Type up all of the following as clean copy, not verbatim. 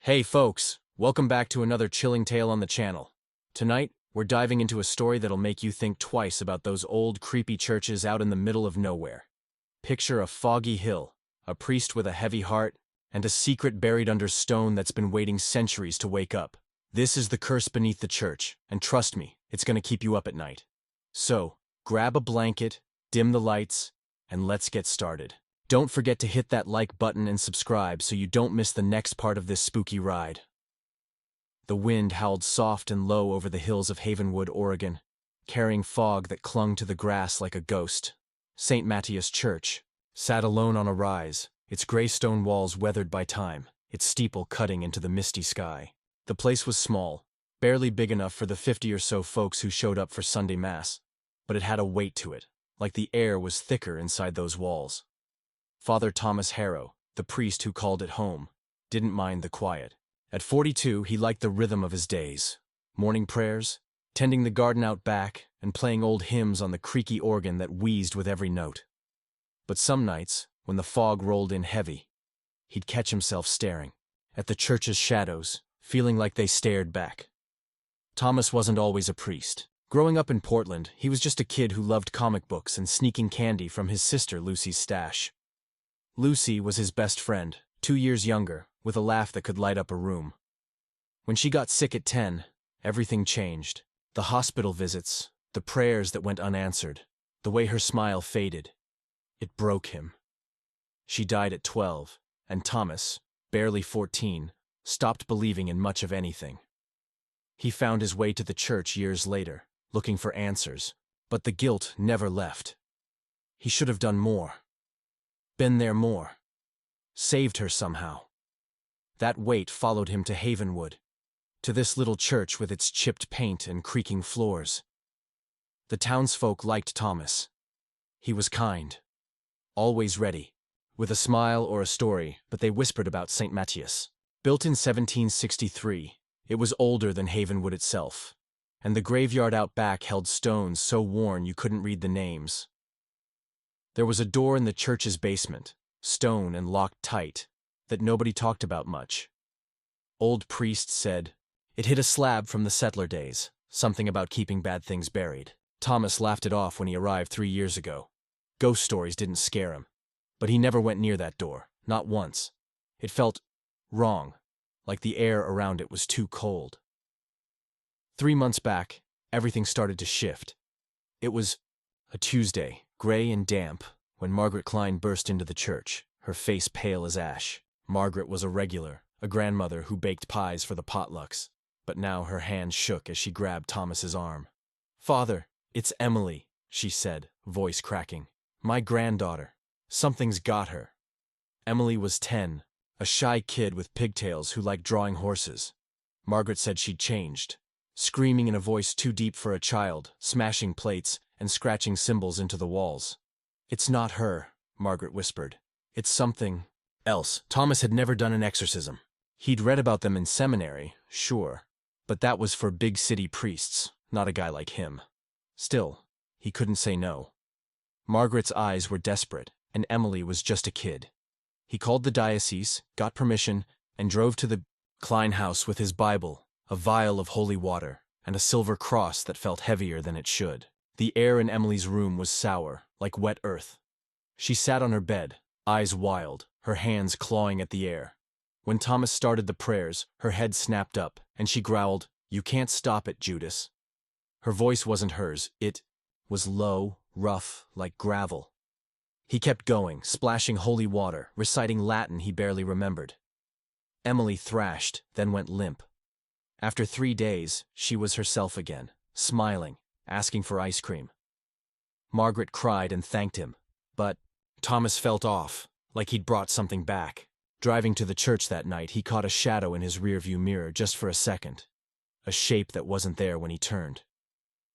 Hey folks, welcome back to another chilling tale on the channel. Tonight, we're diving into a story that'll make you think twice about those old creepy churches out in the middle of nowhere. Picture a foggy hill, a priest with a heavy heart, and a secret buried under stone that's been waiting centuries to wake up. This is the curse beneath the church, and trust me, it's gonna keep you up at night. So, grab a blanket, dim the lights, and let's get started. Don't forget to hit that like button and subscribe so you don't miss the next part of this spooky ride. The wind howled soft and low over the hills of Havenwood, Oregon, carrying fog that clung to the grass like a ghost. St. Matthias Church sat alone on a rise, its gray stone walls weathered by time, its steeple cutting into the misty sky. The place was small, barely big enough for the 50 or so folks who showed up for Sunday Mass, but it had a weight to it, like the air was thicker inside those walls. Father Thomas Harrow, the priest who called it home, didn't mind the quiet. At 42, he liked the rhythm of his days. Morning prayers, tending the garden out back, and playing old hymns on the creaky organ that wheezed with every note. But some nights, when the fog rolled in heavy, he'd catch himself staring at the church's shadows, feeling like they stared back. Thomas wasn't always a priest. Growing up in Portland, he was just a kid who loved comic books and sneaking candy from his sister Lucy's stash. Lucy was his best friend, 2 years younger, with a laugh that could light up a room. When she got sick at 10, everything changed. The hospital visits, the prayers that went unanswered, the way her smile faded. It broke him. She died at 12, and Thomas, barely 14, stopped believing in much of anything. He found his way to the church years later, looking for answers, but the guilt never left. He should have done more. Been there more. Saved her somehow. That weight followed him to Havenwood, to this little church with its chipped paint and creaking floors. The townsfolk liked Thomas. He was kind, always ready, with a smile or a story, but they whispered about St. Matthias. Built in 1763, it was older than Havenwood itself, and the graveyard out back held stones so worn you couldn't read the names. There was a door in the church's basement, stone and locked tight, that nobody talked about much. Old priests said, it hid a slab from the settler days, something about keeping bad things buried. Thomas laughed it off when he arrived 3 years ago. Ghost stories didn't scare him, but he never went near that door, not once. It felt wrong, like the air around it was too cold. 3 months back, everything started to shift. It was a Tuesday, gray and damp, when Margaret Klein burst into the church, her face pale as ash. Margaret was a regular, a grandmother who baked pies for the potlucks, but now her hand shook as she grabbed Thomas's arm. "Father, it's Emily," she said, voice cracking. "My granddaughter. Something's got her." Emily was 10, a shy kid with pigtails who liked drawing horses. Margaret said she'd changed, screaming in a voice too deep for a child, smashing plates, and scratching symbols into the walls. "It's not her," Margaret whispered. "It's something else." Thomas had never done an exorcism. He'd read about them in seminary, sure, but that was for big city priests, not a guy like him. Still, he couldn't say no. Margaret's eyes were desperate, and Emily was just a kid. He called the diocese, got permission, and drove to the Klein house with his Bible, a vial of holy water, and a silver cross that felt heavier than it should. The air in Emily's room was sour, like wet earth. She sat on her bed, eyes wild, her hands clawing at the air. When Thomas started the prayers, her head snapped up, and she growled, "You can't stop it, Judas." Her voice wasn't hers, it was low, rough, like gravel. He kept going, splashing holy water, reciting Latin he barely remembered. Emily thrashed, then went limp. After 3 days, she was herself again, smiling, asking for ice cream. Margaret cried and thanked him, but Thomas felt off, like he'd brought something back. Driving to the church that night, he caught a shadow in his rearview mirror just for a second, a shape that wasn't there when he turned.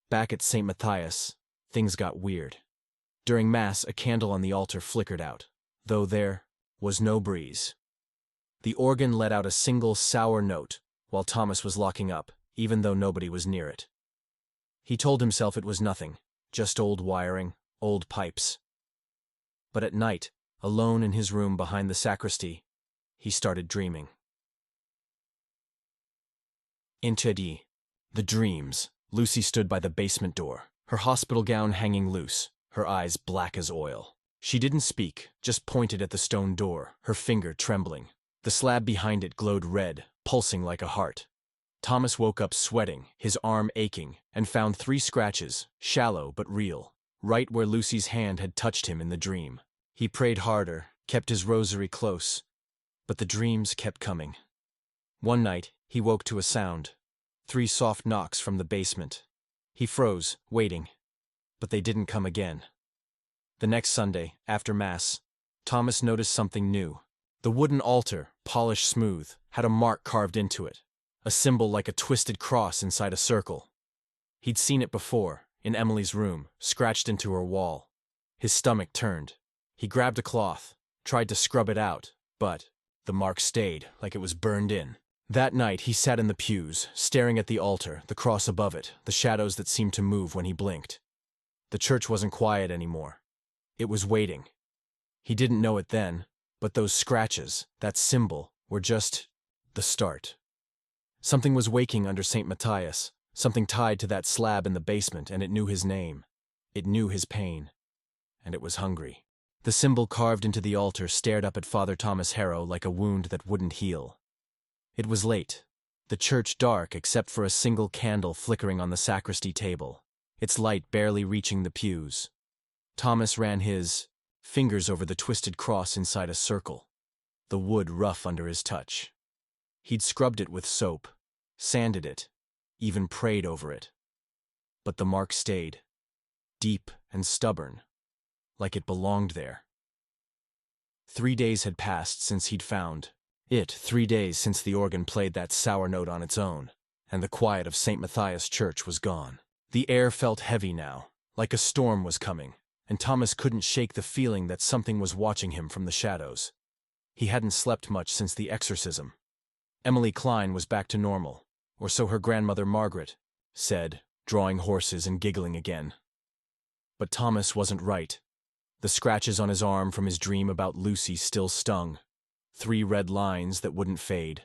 Back at St. Matthias, things got weird. During Mass, a candle on the altar flickered out, though there was no breeze. The organ let out a single sour note while Thomas was locking up, even though nobody was near it. He told himself it was nothing, just old wiring, old pipes. But at night, alone in his room behind the sacristy, he started dreaming. Inchedi. The dreams. Lucy stood by the basement door, her hospital gown hanging loose, her eyes black as oil. She didn't speak, just pointed at the stone door, her finger trembling. The slab behind it glowed red, pulsing like a heart. Thomas woke up sweating, his arm aching, and found 3 scratches, shallow but real, right where Lucy's hand had touched him in the dream. He prayed harder, kept his rosary close, but the dreams kept coming. One night, he woke to a sound. 3 soft knocks from the basement. He froze, waiting, but they didn't come again. The next Sunday, after Mass, Thomas noticed something new. The wooden altar, polished smooth, had a mark carved into it, a symbol like a twisted cross inside a circle. He'd seen it before, in Emily's room, scratched into her wall. His stomach turned. He grabbed a cloth, tried to scrub it out, but the mark stayed, like it was burned in. That night he sat in the pews, staring at the altar, the cross above it, the shadows that seemed to move when he blinked. The church wasn't quiet anymore. It was waiting. He didn't know it then, but those scratches, that symbol, were just the start. Something was waking under St. Matthias, something tied to that slab in the basement, and it knew his name. It knew his pain. And it was hungry. The symbol carved into the altar stared up at Father Thomas Harrow like a wound that wouldn't heal. It was late, the church dark except for a single candle flickering on the sacristy table, its light barely reaching the pews. Thomas ran his fingers over the twisted cross inside a circle, the wood rough under his touch. He'd scrubbed it with soap, sanded it, even prayed over it. But the mark stayed, deep and stubborn, like it belonged there. 3 days had passed since he'd found it, 3 days since the organ played that sour note on its own, and the quiet of St. Matthias Church was gone. The air felt heavy now, like a storm was coming, and Thomas couldn't shake the feeling that something was watching him from the shadows. He hadn't slept much since the exorcism. Emily Klein was back to normal, or so her grandmother Margaret said, drawing horses and giggling again. But Thomas wasn't right. The scratches on his arm from his dream about Lucy still stung. 3 red lines that wouldn't fade.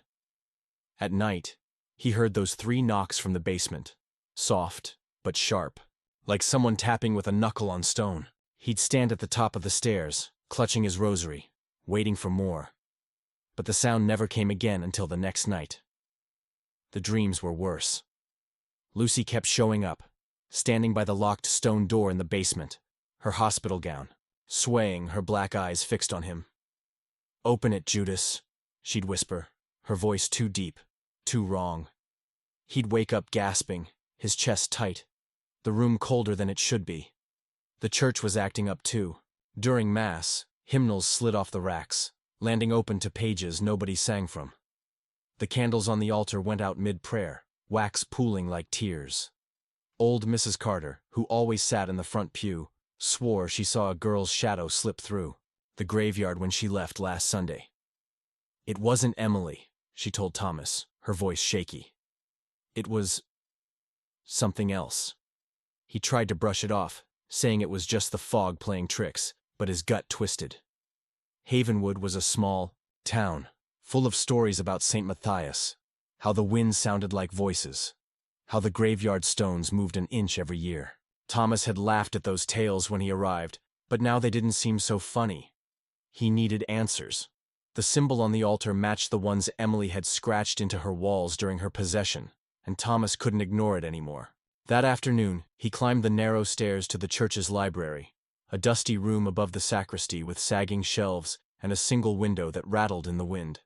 At night, he heard those 3 knocks from the basement, soft but sharp, like someone tapping with a knuckle on stone. He'd stand at the top of the stairs, clutching his rosary, waiting for more. But the sound never came again until the next night. The dreams were worse. Lucy kept showing up, standing by the locked stone door in the basement, her hospital gown, swaying, her black eyes fixed on him. "Open it, Judas," she'd whisper, her voice too deep, too wrong. He'd wake up gasping, his chest tight, the room colder than it should be. The church was acting up too. During Mass, hymnals slid off the racks, landing open to pages nobody sang from. The candles on the altar went out mid-prayer, wax pooling like tears. Old Mrs. Carter, who always sat in the front pew, swore she saw a girl's shadow slip through the graveyard when she left last Sunday. It wasn't Emily, she told Thomas, her voice shaky. It was something else. He tried to brush it off, saying it was just the fog playing tricks, but his gut twisted. Havenwood was a small town, full of stories about St. Matthias, how the wind sounded like voices, how the graveyard stones moved an inch every year. Thomas had laughed at those tales when he arrived, but now they didn't seem so funny. He needed answers. The symbol on the altar matched the ones Emily had scratched into her walls during her possession, and Thomas couldn't ignore it anymore. That afternoon, he climbed the narrow stairs to the church's library, a dusty room above the sacristy with sagging shelves and a single window that rattled in the wind.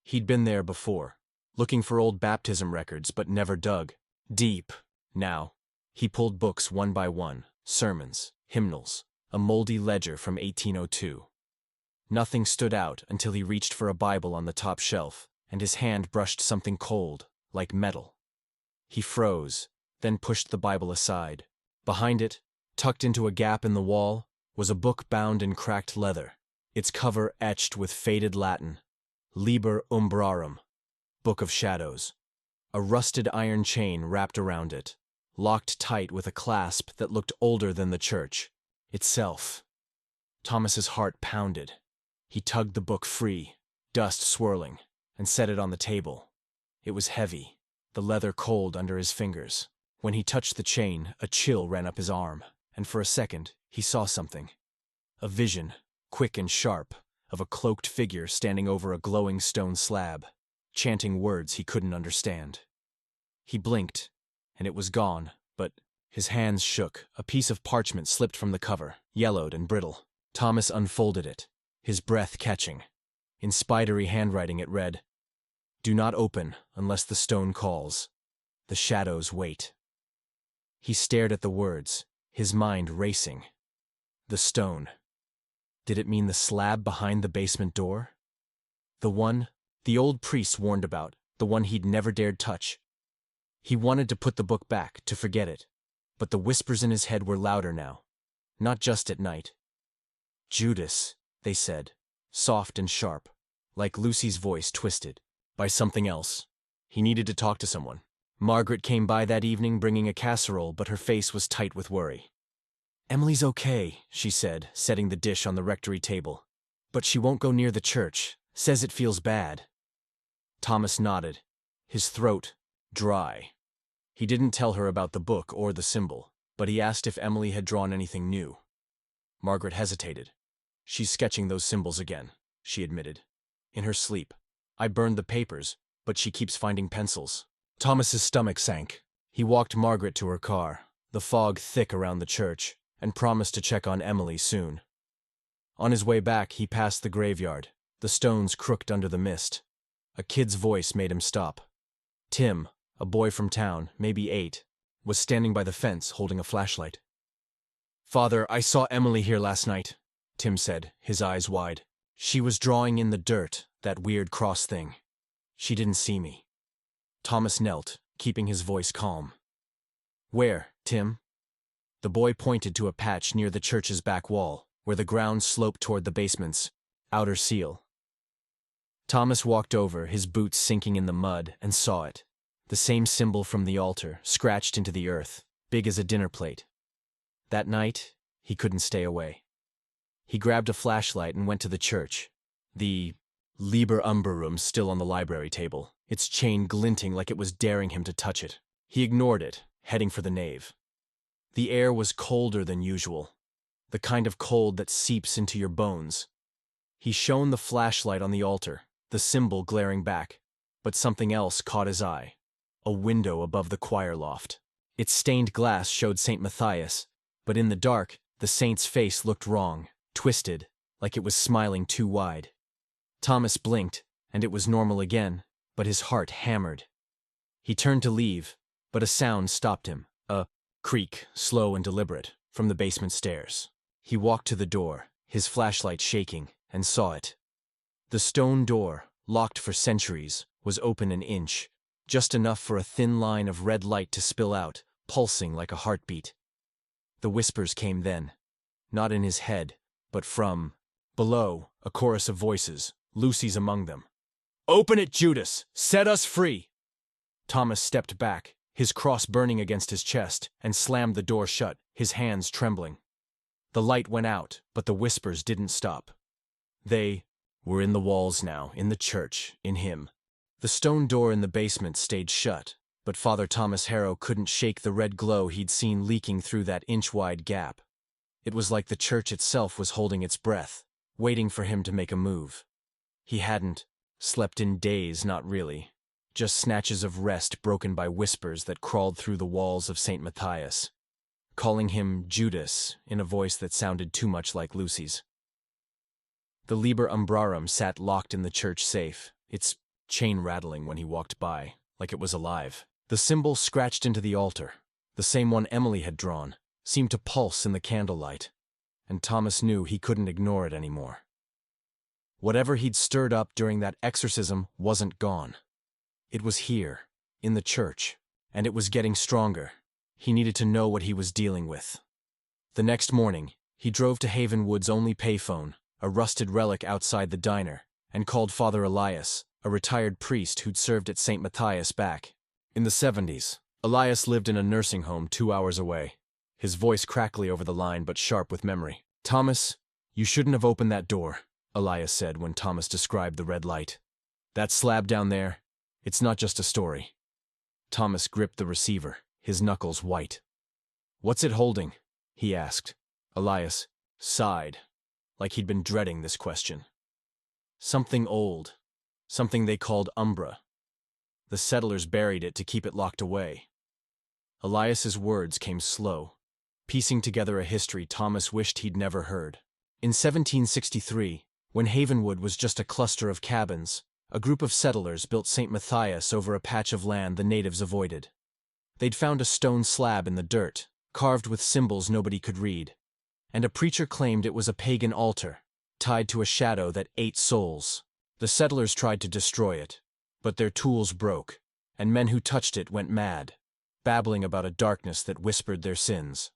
He'd been there before, looking for old baptism records but never dug deep. Now, he pulled books one by one, sermons, hymnals, a moldy ledger from 1802. Nothing stood out until he reached for a Bible on the top shelf, and his hand brushed something cold, like metal. He froze, then pushed the Bible aside. Behind it, tucked into a gap in the wall, was a book bound in cracked leather, its cover etched with faded Latin, Liber Umbrarum, Book of Shadows. A rusted iron chain wrapped around it, locked tight with a clasp that looked older than the church itself. Thomas's heart pounded. He tugged the book free, dust swirling, and set it on the table. It was heavy, the leather cold under his fingers. When he touched the chain, a chill ran up his arm, and for a second, he saw something. A vision, quick and sharp, of a cloaked figure standing over a glowing stone slab, chanting words he couldn't understand. He blinked, and it was gone, but his hands shook. A piece of parchment slipped from the cover, yellowed and brittle. Thomas unfolded it, his breath catching. In spidery handwriting it read, "Do not open unless the stone calls. The shadows wait." He stared at the words, his mind racing. The stone. Did it mean the slab behind the basement door? The one the old priest warned about, the one he'd never dared touch. He wanted to put the book back, to forget it, but the whispers in his head were louder now, not just at night. "Judas," they said, soft and sharp, like Lucy's voice twisted by something else. He needed to talk to someone. Margaret came by that evening bringing a casserole, but her face was tight with worry. "Emily's okay," she said, setting the dish on the rectory table. "But she won't go near the church, says it feels bad." Thomas nodded, his throat dry. He didn't tell her about the book or the symbol, but he asked if Emily had drawn anything new. Margaret hesitated. "She's sketching those symbols again," she admitted. "In her sleep. I burned the papers, but she keeps finding pencils." Thomas's stomach sank. He walked Margaret to her car, the fog thick around the church, and promised to check on Emily soon. On his way back, he passed the graveyard, the stones crooked under the mist. A kid's voice made him stop. Tim, a boy from town, maybe 8, was standing by the fence holding a flashlight. "Father, I saw Emily here last night," Tim said, his eyes wide. "She was drawing in the dirt, that weird cross thing. She didn't see me." Thomas knelt, keeping his voice calm. "Where, Tim?" The boy pointed to a patch near the church's back wall, where the ground sloped toward the basement's outer seal. Thomas walked over, his boots sinking in the mud, and saw it. The same symbol from the altar, scratched into the earth, big as a dinner plate. That night, he couldn't stay away. He grabbed a flashlight and went to the church. The Liber Umbrarum still on the library table, its chain glinting like it was daring him to touch it. He ignored it, heading for the nave. The air was colder than usual, the kind of cold that seeps into your bones. He shone the flashlight on the altar, the symbol glaring back, but something else caught his eye. A window above the choir loft. Its stained glass showed St. Matthias, but in the dark, the saint's face looked wrong, twisted, like it was smiling too wide. Thomas blinked, and it was normal again, but his heart hammered. He turned to leave, but a sound stopped him, a creak, slow and deliberate, from the basement stairs. He walked to the door, his flashlight shaking, and saw it. The stone door, locked for centuries, was open an inch, just enough for a thin line of red light to spill out, pulsing like a heartbeat. The whispers came then, not in his head, but from below, a chorus of voices, Lucy's among them. "Open it, Judas! Set us free!" Thomas stepped back, his cross burning against his chest, and slammed the door shut, his hands trembling. The light went out, but the whispers didn't stop. They were in the walls now, in the church, in him. The stone door in the basement stayed shut, but Father Thomas Harrow couldn't shake the red glow he'd seen leaking through that inch-wide gap. It was like the church itself was holding its breath, waiting for him to make a move. He hadn't slept in days, not really. Just snatches of rest broken by whispers that crawled through the walls of St. Matthias, calling him Judas in a voice that sounded too much like Lucy's. The Liber Umbrarum sat locked in the church safe, its chain rattling when he walked by, like it was alive. The symbol scratched into the altar, the same one Emily had drawn, seemed to pulse in the candlelight, and Thomas knew he couldn't ignore it anymore. Whatever he'd stirred up during that exorcism wasn't gone. It was here, in the church, and it was getting stronger. He needed to know what he was dealing with. The next morning, he drove to Havenwood's only payphone, a rusted relic outside the diner, and called Father Elias, a retired priest who'd served at St. Matthias back in the 70s. Elias lived in a nursing home 2 hours away, his voice crackly over the line but sharp with memory. "Thomas, you shouldn't have opened that door," Elias said when Thomas described the red light. "That slab down there, it's not just a story. Thomas gripped the receiver, his knuckles white. "What's it holding?" he asked. Elias sighed, like he'd been dreading this question. "Something old. Something they called Umbra. The settlers buried it to keep it locked away." Elias's words came slow, piecing together a history Thomas wished he'd never heard. In 1763, when Havenwood was just a cluster of cabins, a group of settlers built St. Matthias over a patch of land the natives avoided. They'd found a stone slab in the dirt, carved with symbols nobody could read, and a preacher claimed it was a pagan altar, tied to a shadow that ate souls. The settlers tried to destroy it, but their tools broke, and men who touched it went mad, babbling about a darkness that whispered their sins.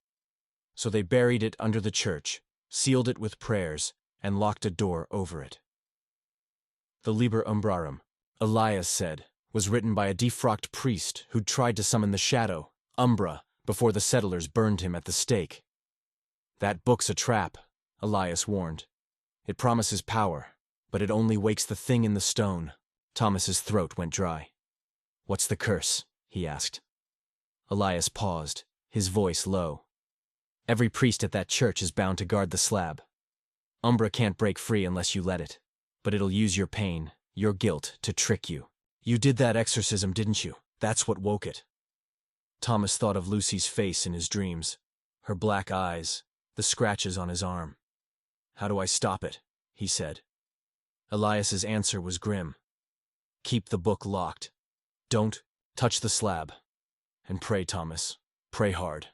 So they buried it under the church, sealed it with prayers, and locked a door over it. The Liber Umbrarum, Elias said, was written by a defrocked priest who'd tried to summon the shadow, Umbra, before the settlers burned him at the stake. "That book's a trap," Elias warned. "It promises power, but it only wakes the thing in the stone." Thomas's throat went dry. "What's the curse?" he asked. Elias paused, his voice low. "Every priest at that church is bound to guard the slab. Umbra can't break free unless you let it, but it'll use your pain, your guilt, to trick you. You did that exorcism, didn't you? That's what woke it." Thomas thought of Lucy's face in his dreams, her black eyes, the scratches on his arm. "How do I stop it?" he said. Elias's answer was grim. "Keep the book locked. Don't touch the slab. And pray, Thomas. Pray hard."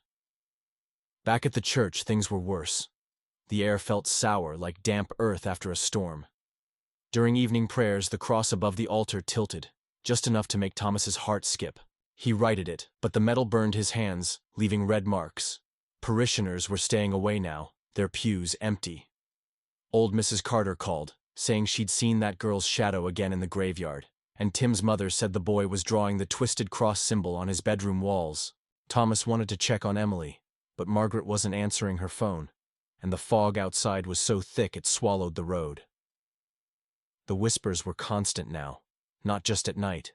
Back at the church, things were worse. The air felt sour, like damp earth after a storm. During evening prayers, the cross above the altar tilted, just enough to make Thomas's heart skip. He righted it, but the metal burned his hands, leaving red marks. Parishioners were staying away now, their pews empty. Old Mrs. Carter called, saying she'd seen that girl's shadow again in the graveyard, and Tim's mother said the boy was drawing the twisted cross symbol on his bedroom walls. Thomas wanted to check on Emily, but Margaret wasn't answering her phone, and the fog outside was so thick it swallowed the road. The whispers were constant now, not just at night.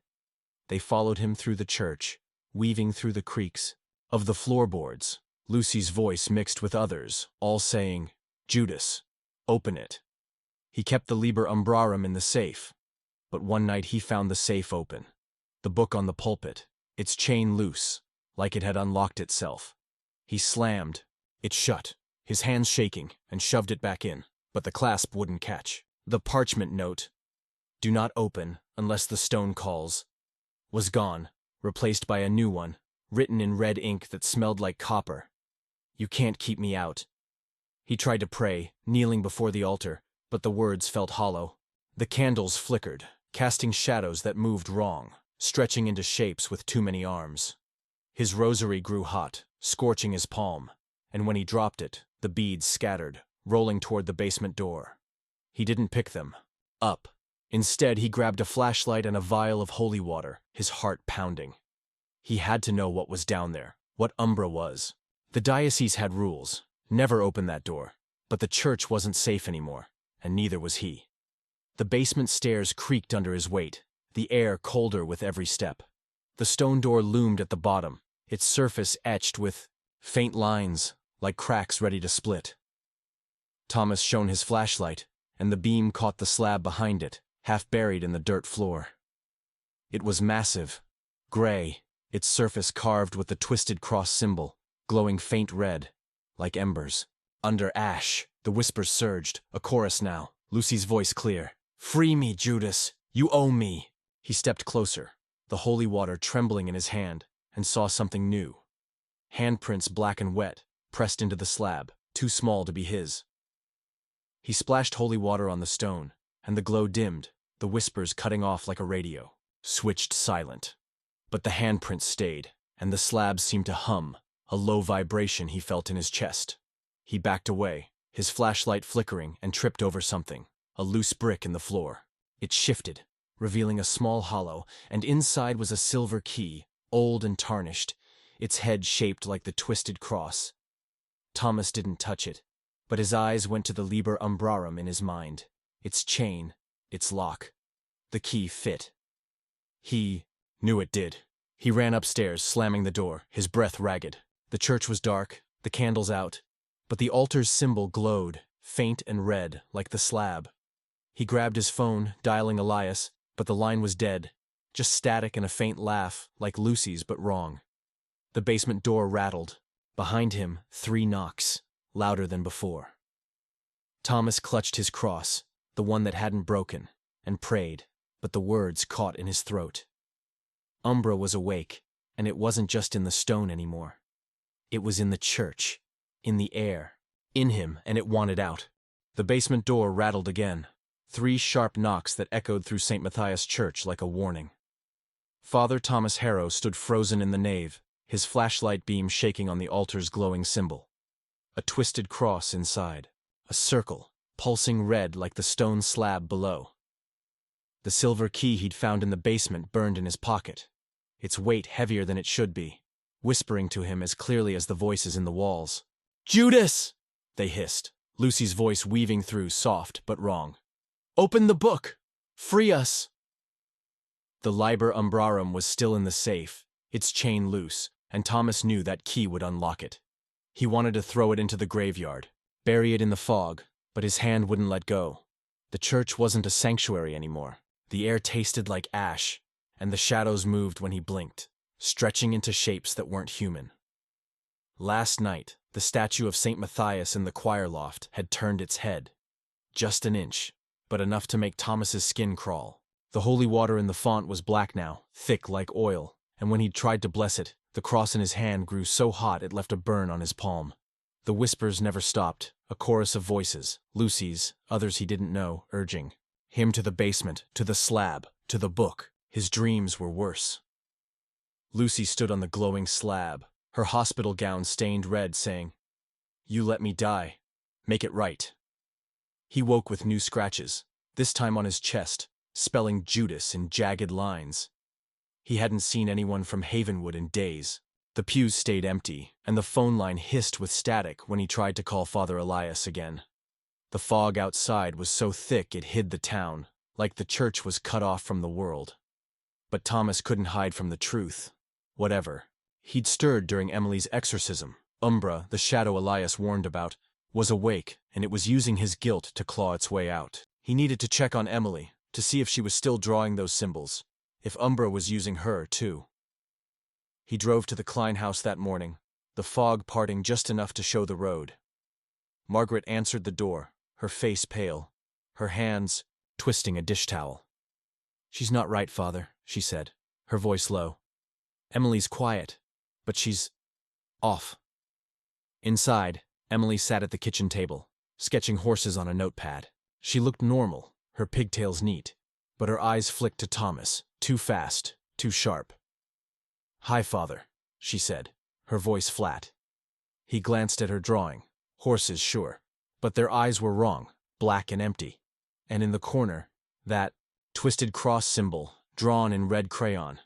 They followed him through the church, weaving through the creaks of the floorboards, Lucy's voice mixed with others, all saying, "Judas, open it." He kept the Liber Umbrarum in the safe, but one night he found the safe open, the book on the pulpit, its chain loose, like it had unlocked itself. He slammed it shut, his hands shaking, and shoved it back in, but the clasp wouldn't catch. The parchment note, "Do not open unless the stone calls," was gone, replaced by a new one, written in red ink that smelled like copper. "You can't keep me out." He tried to pray, kneeling before the altar, but the words felt hollow. The candles flickered, casting shadows that moved wrong, stretching into shapes with too many arms. His rosary grew hot, scorching his palm, and when he dropped it, the beads scattered, rolling toward the basement door. He didn't pick them up. Instead, he grabbed a flashlight and a vial of holy water, his heart pounding. He had to know what was down there, what Umbra was. The diocese had rules: never open that door. But the church wasn't safe anymore, and neither was he. The basement stairs creaked under his weight, the air colder with every step. The stone door loomed at the bottom, its surface etched with faint lines, like cracks ready to split. Thomas shone his flashlight, and the beam caught the slab behind it, half buried in the dirt floor. It was massive, gray, its surface carved with the twisted cross symbol, glowing faint red, like embers. Under ash, the whispers surged, a chorus now, Lucy's voice clear. "Free me, Judas! You owe me!" He stepped closer, the holy water trembling in his hand, and saw something new. Handprints black and wet, pressed into the slab, too small to be his. He splashed holy water on the stone, and the glow dimmed, the whispers cutting off like a radio, switched silent. But the handprints stayed, and the slab seemed to hum, a low vibration he felt in his chest. He backed away, his flashlight flickering, and tripped over something, a loose brick in the floor. It shifted, revealing a small hollow, and inside was a silver key, old and tarnished, its head shaped like the twisted cross. Thomas didn't touch it, but his eyes went to the Liber Umbrarum in his mind, its chain, its lock. The key fit. He knew it did. He ran upstairs, slamming the door, his breath ragged. The church was dark, the candles out, but the altar's symbol glowed, faint and red, like the slab. He grabbed his phone, dialing Elias, but the line was dead, just static and a faint laugh, like Lucy's but wrong. The basement door rattled. Behind him, 3 knocks, louder than before. Thomas clutched his cross, the one that hadn't broken, and prayed, but the words caught in his throat. Umbra was awake, and it wasn't just in the stone anymore. It was in the church, in the air, in him, and it wanted out. The basement door rattled again, 3 sharp knocks that echoed through St. Matthias Church like a warning. Father Thomas Harrow stood frozen in the nave, his flashlight beam shaking on the altar's glowing symbol. A twisted cross inside, a circle, pulsing red like the stone slab below. The silver key he'd found in the basement burned in his pocket, its weight heavier than it should be, whispering to him as clearly as the voices in the walls. "Judas!" they hissed, Lucy's voice weaving through, soft but wrong. "Open the book! Free us!" The Liber Umbrarum was still in the safe, its chain loose, and Thomas knew that key would unlock it. He wanted to throw it into the graveyard, bury it in the fog, but his hand wouldn't let go. The church wasn't a sanctuary anymore. The air tasted like ash, and the shadows moved when he blinked, stretching into shapes that weren't human. Last night, the statue of St. Matthias in the choir loft had turned its head. Just an inch, but enough to make Thomas's skin crawl. The holy water in the font was black now, thick like oil, and when he'd tried to bless it, the cross in his hand grew so hot it left a burn on his palm. The whispers never stopped, a chorus of voices, Lucy's, others he didn't know, urging him to the basement, to the slab, to the book. His dreams were worse. Lucy stood on the glowing slab, her hospital gown stained red, saying, "You let me die. Make it right." He woke with new scratches, this time on his chest, spelling Judas in jagged lines. He hadn't seen anyone from Havenwood in days. The pews stayed empty, and the phone line hissed with static when he tried to call Father Elias again. The fog outside was so thick it hid the town, like the church was cut off from the world. But Thomas couldn't hide from the truth. Whatever. He'd stirred during Emily's exorcism. Umbra, the shadow Elias warned about, was awake, and it was using his guilt to claw its way out. He needed to check on Emily, to see if she was still drawing those symbols, if Umbra was using her, too. He drove to the Klein house that morning, the fog parting just enough to show the road. Margaret answered the door, her face pale, her hands twisting a dish towel. "She's not right, Father," she said, her voice low. "Emily's quiet, but she's off." Inside, Emily sat at the kitchen table, sketching horses on a notepad. She looked normal, her pigtails neat, but her eyes flicked to Thomas, too fast, too sharp. "Hi, Father," she said, her voice flat. He glanced at her drawing. Horses, sure, but their eyes were wrong, black and empty. And in the corner, that twisted cross symbol, drawn in red crayon.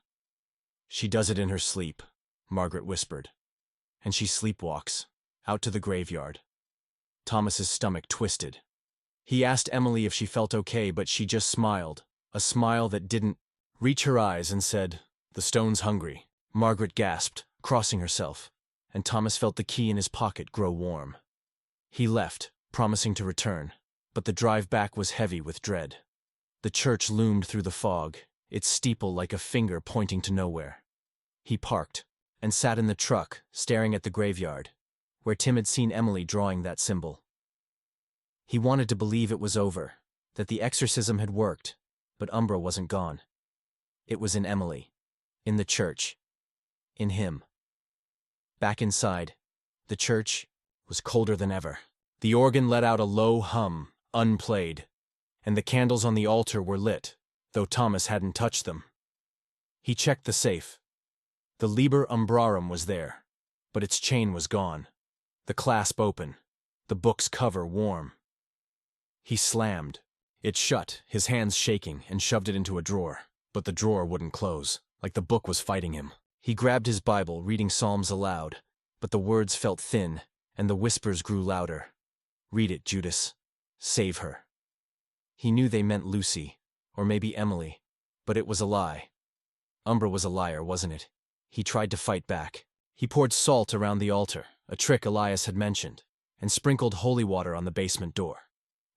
"She does it in her sleep," Margaret whispered. "And she sleepwalks, out to the graveyard." Thomas's stomach twisted. He asked Emily if she felt okay, but she just smiled, a smile that didn't reach her eyes, and said, "The stone's hungry." Margaret gasped, crossing herself, and Thomas felt the key in his pocket grow warm. He left, promising to return, but the drive back was heavy with dread. The church loomed through the fog, its steeple like a finger pointing to nowhere. He parked, and sat in the truck, staring at the graveyard, where Tim had seen Emily drawing that symbol. He wanted to believe it was over, that the exorcism had worked, but Umbra wasn't gone. It was in Emily, in the church, in him. Back inside, the church was colder than ever. The organ let out a low hum, unplayed, and the candles on the altar were lit, though Thomas hadn't touched them. He checked the safe. The Liber Umbrarum was there, but its chain was gone, the clasp open, the book's cover warm. He slammed it shut, his hands shaking, and shoved it into a drawer, but the drawer wouldn't close, like the book was fighting him. He grabbed his Bible, reading Psalms aloud, but the words felt thin, and the whispers grew louder. "Read it, Judas. Save her." He knew they meant Lucy, or maybe Emily, but it was a lie. Umbra was a liar, wasn't it? He tried to fight back. He poured salt around the altar, a trick Elias had mentioned, and sprinkled holy water on the basement door.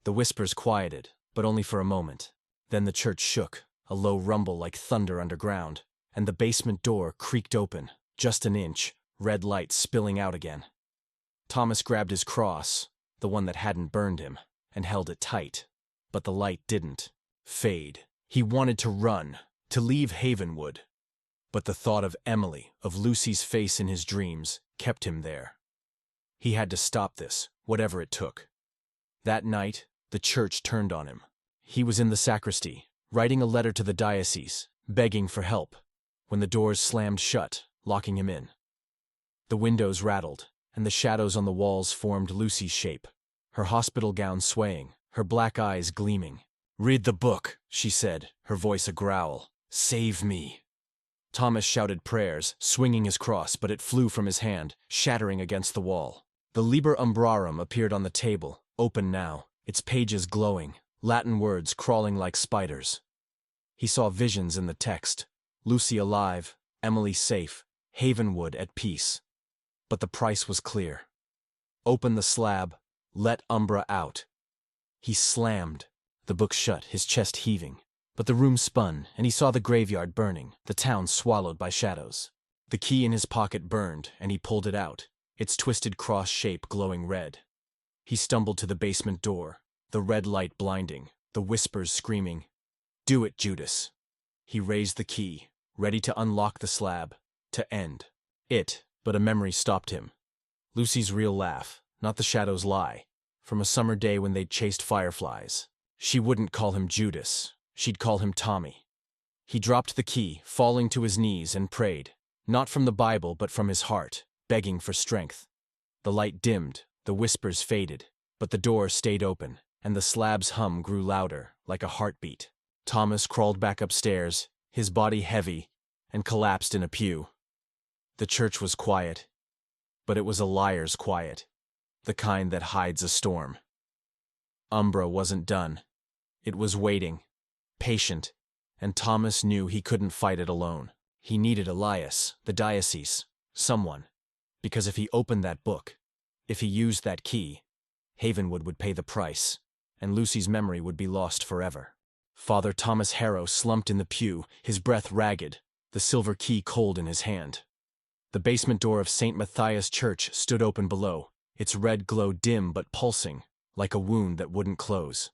The whispers quieted, but only for a moment. Then the church shook, a low rumble like thunder underground, and the basement door creaked open, just an inch, red light spilling out again. Thomas grabbed his cross, the one that hadn't burned him, and held it tight. But the light didn't fade. He wanted to run, to leave Havenwood. But the thought of Emily, of Lucy's face in his dreams, kept him there. He had to stop this, whatever it took. That night, the church turned on him. He was in the sacristy, writing a letter to the diocese, begging for help, when the doors slammed shut, locking him in. The windows rattled, and the shadows on the walls formed Lucy's shape, her hospital gown swaying, her black eyes gleaming. "Read the book," she said, her voice a growl. "Save me." Thomas shouted prayers, swinging his cross, but it flew from his hand, shattering against the wall. The Liber Umbrarum appeared on the table, open now, its pages glowing, Latin words crawling like spiders. He saw visions in the text: Lucy alive, Emily safe, Havenwood at peace. But the price was clear. Open the slab, let Umbra out. He slammed the book shut, his chest heaving. But the room spun, and he saw the graveyard burning, the town swallowed by shadows. The key in his pocket burned, and he pulled it out, its twisted cross shape glowing red. He stumbled to the basement door, the red light blinding, the whispers screaming, "Do it, Judas." He raised the key, ready to unlock the slab, to end it, but a memory stopped him. Lucy's real laugh, not the shadow's lie, from a summer day when they'd chased fireflies. She wouldn't call him Judas. She'd call him Tommy. He dropped the key, falling to his knees, and prayed, not from the Bible but from his heart, begging for strength. The light dimmed, the whispers faded, but the door stayed open, and the slab's hum grew louder, like a heartbeat. Thomas crawled back upstairs, his body heavy, and collapsed in a pew. The church was quiet, but it was a liar's quiet, the kind that hides a storm. Umbra wasn't done. It was waiting, patient, and Thomas knew he couldn't fight it alone. He needed Elias, the diocese, someone. Because if he opened that book, if he used that key, Havenwood would pay the price, and Lucy's memory would be lost forever. Father Thomas Harrow slumped in the pew, his breath ragged, the silver key cold in his hand. The basement door of St. Matthias Church stood open below, its red glow dim but pulsing, like a wound that wouldn't close.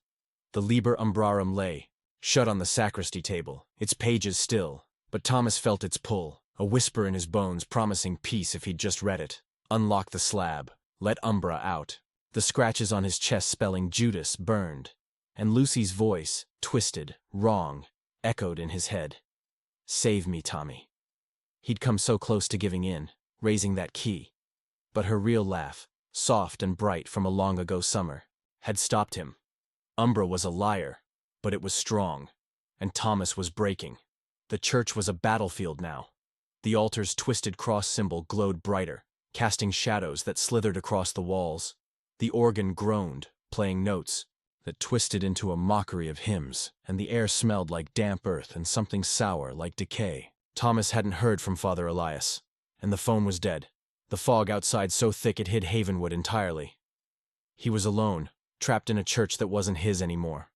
The Liber Umbrarum lay, shut on the sacristy table, its pages still, but Thomas felt its pull, a whisper in his bones promising peace if he'd just read it. Unlock the slab, let Umbra out. The scratches on his chest spelling Judas burned, and Lucy's voice, twisted, wrong, echoed in his head. Save me, Tommy. He'd come so close to giving in, raising that key. But her real laugh, soft and bright from a long-ago summer, had stopped him. Umbra was a liar, but it was strong, and Thomas was breaking. The church was a battlefield now. The altar's twisted cross symbol glowed brighter, casting shadows that slithered across the walls. The organ groaned, playing notes that twisted into a mockery of hymns, and the air smelled like damp earth and something sour like decay. Thomas hadn't heard from Father Elias, and the phone was dead, the fog outside so thick it hid Havenwood entirely. He was alone, trapped in a church that wasn't his anymore,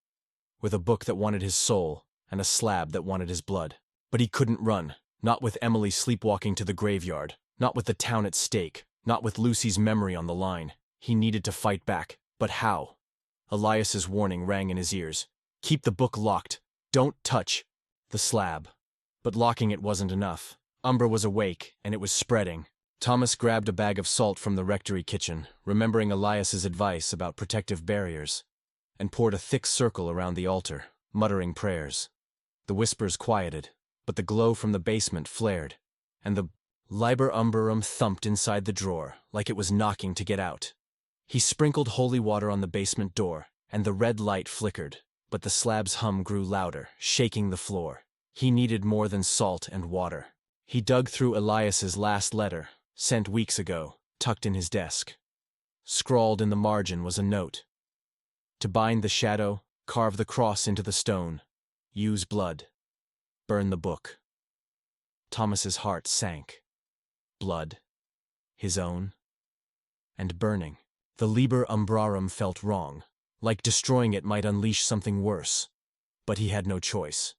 with a book that wanted his soul and a slab that wanted his blood. But he couldn't run, not with Emily sleepwalking to the graveyard, not with the town at stake, not with Lucy's memory on the line. He needed to fight back, but how? Elias's warning rang in his ears. Keep the book locked. Don't touch the slab. But locking it wasn't enough. Umbra was awake, and it was spreading. Thomas grabbed a bag of salt from the rectory kitchen, remembering Elias's advice about protective barriers, and poured a thick circle around the altar, muttering prayers. The whispers quieted, but the glow from the basement flared, and the Liber Umbrarum thumped inside the drawer like it was knocking to get out. He sprinkled holy water on the basement door, and the red light flickered, but the slab's hum grew louder, shaking the floor. He needed more than salt and water. He dug through Elias's last letter, sent weeks ago, tucked in his desk. Scrawled in the margin was a note. To bind the shadow, carve the cross into the stone. Use blood. Burn the book. Thomas's heart sank. Blood. His own. And burning. The Liber Umbrarum felt wrong, like destroying it might unleash something worse. But he had no choice.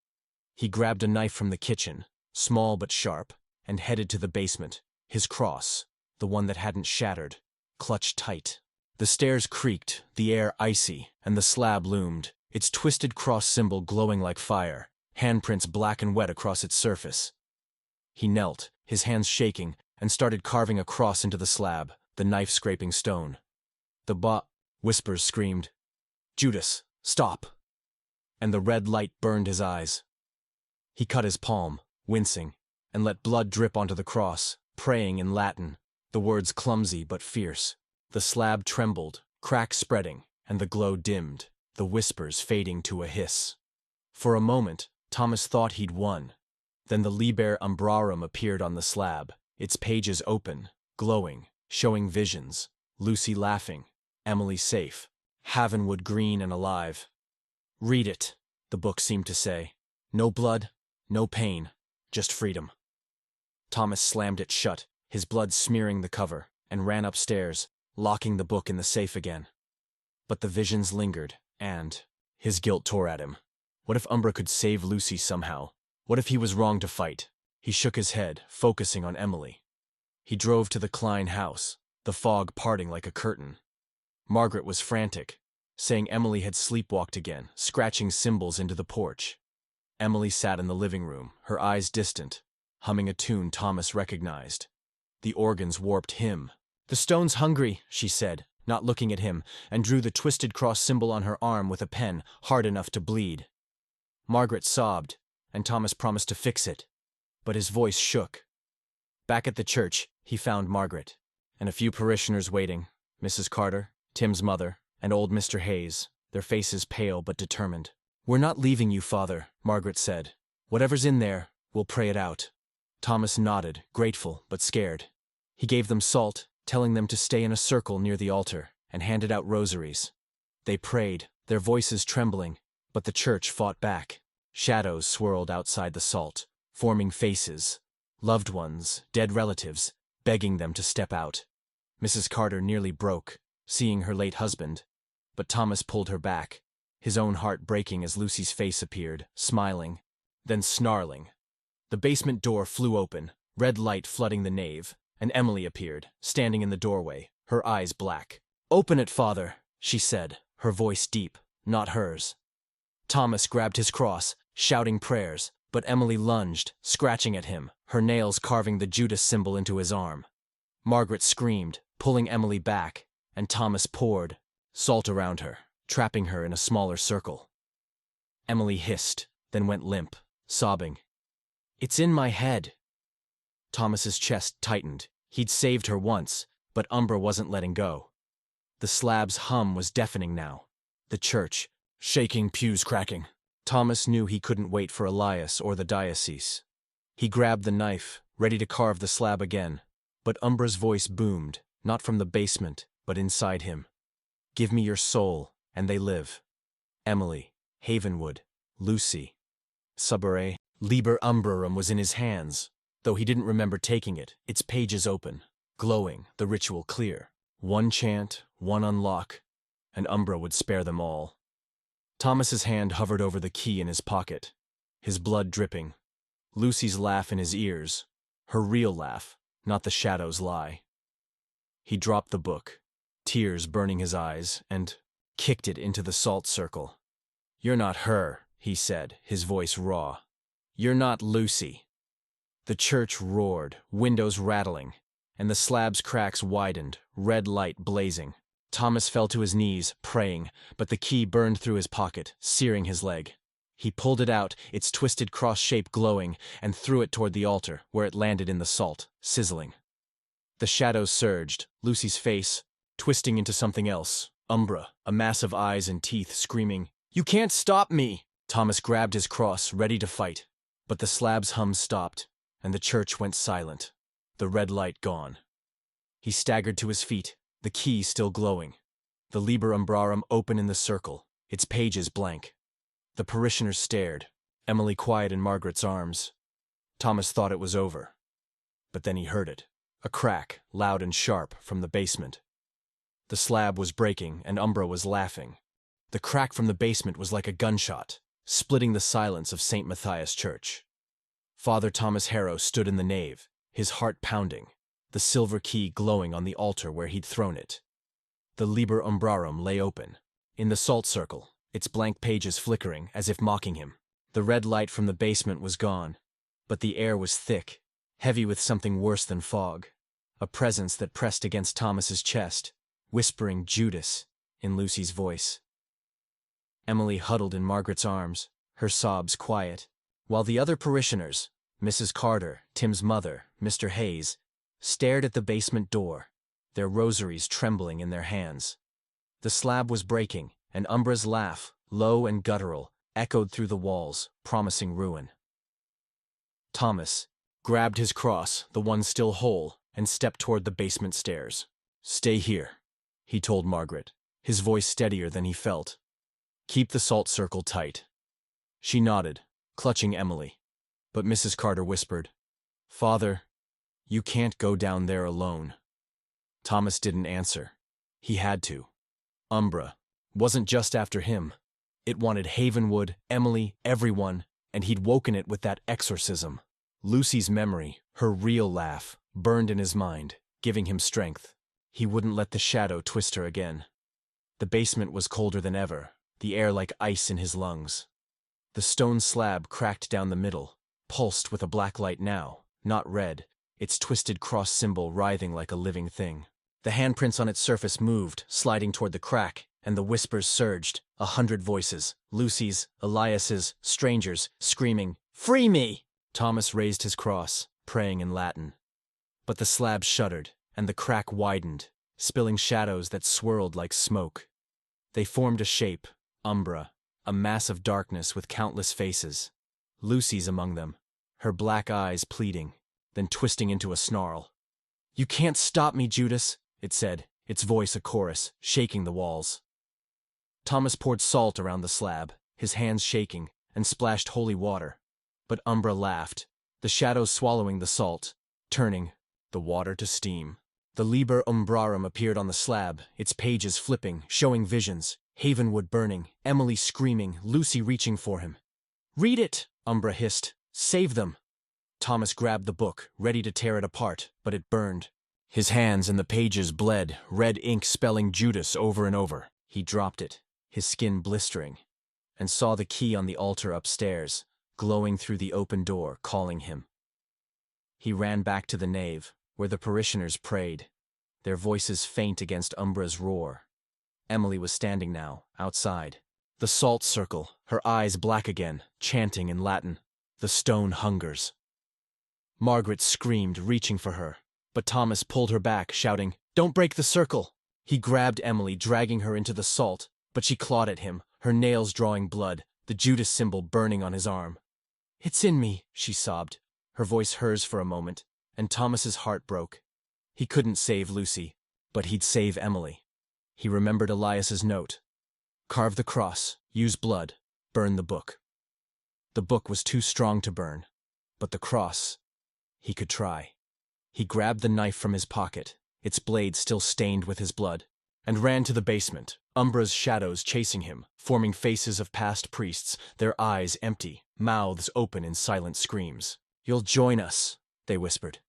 He grabbed a knife from the kitchen, small but sharp, and headed to the basement, his cross, the one that hadn't shattered, clutched tight. The stairs creaked, the air icy, and the slab loomed, its twisted cross symbol glowing like fire, handprints black and wet across its surface. He knelt, his hands shaking, and started carving a cross into the slab, the knife scraping stone. Whispers screamed, "Judas, stop!" And the red light burned his eyes. He cut his palm, wincing, and let blood drip onto the cross, praying in Latin, the words clumsy but fierce. The slab trembled, cracks spreading, and the glow dimmed, the whispers fading to a hiss. For a moment, Thomas thought he'd won. Then the Liber Umbrarum appeared on the slab, its pages open, glowing, showing visions, Lucy laughing, Emily safe, Havenwood green and alive. "Read it," the book seemed to say. "No blood, no pain, just freedom." Thomas slammed it shut, his blood smearing the cover, and ran upstairs, locking the book in the safe again. But the visions lingered, and his guilt tore at him. What if Umbra could save Lucy somehow? What if he was wrong to fight? He shook his head, focusing on Emily. He drove to the Klein house, the fog parting like a curtain. Margaret was frantic, saying Emily had sleepwalked again, scratching symbols into the porch. Emily sat in the living room, her eyes distant, humming a tune Thomas recognized. The organ's warped hymn. "The stone's hungry," she said, not looking at him, and drew the twisted cross symbol on her arm with a pen hard enough to bleed. Margaret sobbed, and Thomas promised to fix it, but his voice shook. Back at the church, he found Margaret, and a few parishioners waiting, Mrs. Carter, Tim's mother, and old Mr. Hayes, their faces pale but determined. "We're not leaving you, Father," Margaret said. "Whatever's in there, we'll pray it out." Thomas nodded, grateful but scared. He gave them salt, telling them to stay in a circle near the altar, and handed out rosaries. They prayed, their voices trembling, but the church fought back. Shadows swirled outside the salt, forming faces, loved ones, dead relatives, begging them to step out. Mrs. Carter nearly broke, seeing her late husband, but Thomas pulled her back, his own heart breaking as Lucy's face appeared, smiling, then snarling. The basement door flew open, red light flooding the nave, and Emily appeared, standing in the doorway, her eyes black. "Open it, Father," she said, her voice deep, not hers. Thomas grabbed his cross, shouting prayers, but Emily lunged, scratching at him, her nails carving the Judas symbol into his arm. Margaret screamed, pulling Emily back, and Thomas poured salt around her, trapping her in a smaller circle. Emily hissed, then went limp, sobbing. "It's in my head." Thomas's chest tightened. He'd saved her once, but Umbra wasn't letting go. The slab's hum was deafening now. The church, shaking, pews cracking. Thomas knew he couldn't wait for Elias or the diocese. He grabbed the knife, ready to carve the slab again, but Umbra's voice boomed, not from the basement, but inside him. "Give me your soul, and they live." Emily, Havenwood, Lucy. Subere, Liber Umbrarum was in his hands, though he didn't remember taking it, its pages open, glowing, the ritual clear. One chant, one unlock, and Umbra would spare them all. Thomas's hand hovered over the key in his pocket, his blood dripping. Lucy's laugh in his ears, her real laugh, not the shadow's lie. He dropped the book, tears burning his eyes, and kicked it into the salt circle. "You're not her," he said, his voice raw. "You're not Lucy." The church roared, windows rattling, and the slab's cracks widened, red light blazing. Thomas fell to his knees, praying, but the key burned through his pocket, searing his leg. He pulled it out, its twisted cross shape glowing, and threw it toward the altar, where it landed in the salt, sizzling. The shadows surged, Lucy's face, twisting into something else. Umbra, a mass of eyes and teeth, screaming, "You can't stop me!" Thomas grabbed his cross, ready to fight. But the slab's hum stopped, and the church went silent, the red light gone. He staggered to his feet, the key still glowing. The Liber Umbrarum open in the circle, its pages blank. The parishioners stared, Emily quiet in Margaret's arms. Thomas thought it was over. But then he heard it. A crack, loud and sharp, from the basement. The slab was breaking, and Umbra was laughing. The crack from the basement was like a gunshot, splitting the silence of St. Matthias Church. Father Thomas Harrow stood in the nave, his heart pounding, the silver key glowing on the altar where he'd thrown it. The Liber Umbrarum lay open, in the salt circle, its blank pages flickering as if mocking him. The red light from the basement was gone, but the air was thick, heavy with something worse than fog, a presence that pressed against Thomas's chest, whispering Judas in Lucy's voice. Emily huddled in Margaret's arms, her sobs quiet, while the other parishioners, Mrs. Carter, Tim's mother, Mr. Hayes, stared at the basement door, their rosaries trembling in their hands. The slab was breaking, and Umbra's laugh, low and guttural, echoed through the walls, promising ruin. Thomas grabbed his cross, the one still whole, and stepped toward the basement stairs. "Stay here," he told Margaret, his voice steadier than he felt. "Keep the salt circle tight." She nodded, clutching Emily. But Mrs. Carter whispered, "Father, you can't go down there alone." Thomas didn't answer. He had to. Umbra wasn't just after him. It wanted Havenwood, Emily, everyone, and he'd woken it with that exorcism. Lucy's memory, her real laugh, burned in his mind, giving him strength. He wouldn't let the shadow twist her again. The basement was colder than ever, the air like ice in his lungs. The stone slab cracked down the middle, pulsed with a black light now, not red, its twisted cross symbol writhing like a living thing. The handprints on its surface moved, sliding toward the crack, and the whispers surged, 100 voices, Lucy's, Elias's, strangers, screaming, "Free me!" Thomas raised his cross, praying in Latin. But the slab shuddered, and the crack widened, spilling shadows that swirled like smoke. They formed a shape, Umbra, a mass of darkness with countless faces. Lucy's among them, her black eyes pleading, then twisting into a snarl. "You can't stop me, Judas," it said, its voice a chorus, shaking the walls. Thomas poured salt around the slab, his hands shaking, and splashed holy water. But Umbra laughed, the shadows swallowing the salt, turning the water to steam. The Liber Umbrarum appeared on the slab, its pages flipping, showing visions, Havenwood burning, Emily screaming, Lucy reaching for him. "Read it," Umbra hissed. "Save them." Thomas grabbed the book, ready to tear it apart, but it burned. His hands and the pages bled, red ink spelling Judas over and over. He dropped it, his skin blistering, and saw the key on the altar upstairs, glowing through the open door, calling him. He ran back to the nave, where the parishioners prayed, their voices faint against Umbra's roar. Emily was standing now, outside. The salt circle, her eyes black again, chanting in Latin, "The stone hungers." Margaret screamed, reaching for her, but Thomas pulled her back, shouting, "Don't break the circle!" He grabbed Emily, dragging her into the salt, but she clawed at him, her nails drawing blood, the Judas symbol burning on his arm. "It's in me," she sobbed, her voice hers for a moment, and Thomas's heart broke. He couldn't save Lucy, but he'd save Emily. He remembered Elias's note. Carve the cross, use blood, burn the book. The book was too strong to burn, but the cross, he could try. He grabbed the knife from his pocket, its blade still stained with his blood, and ran to the basement, Umbra's shadows chasing him, forming faces of past priests, their eyes empty, mouths open in silent screams. "You'll join us," they whispered.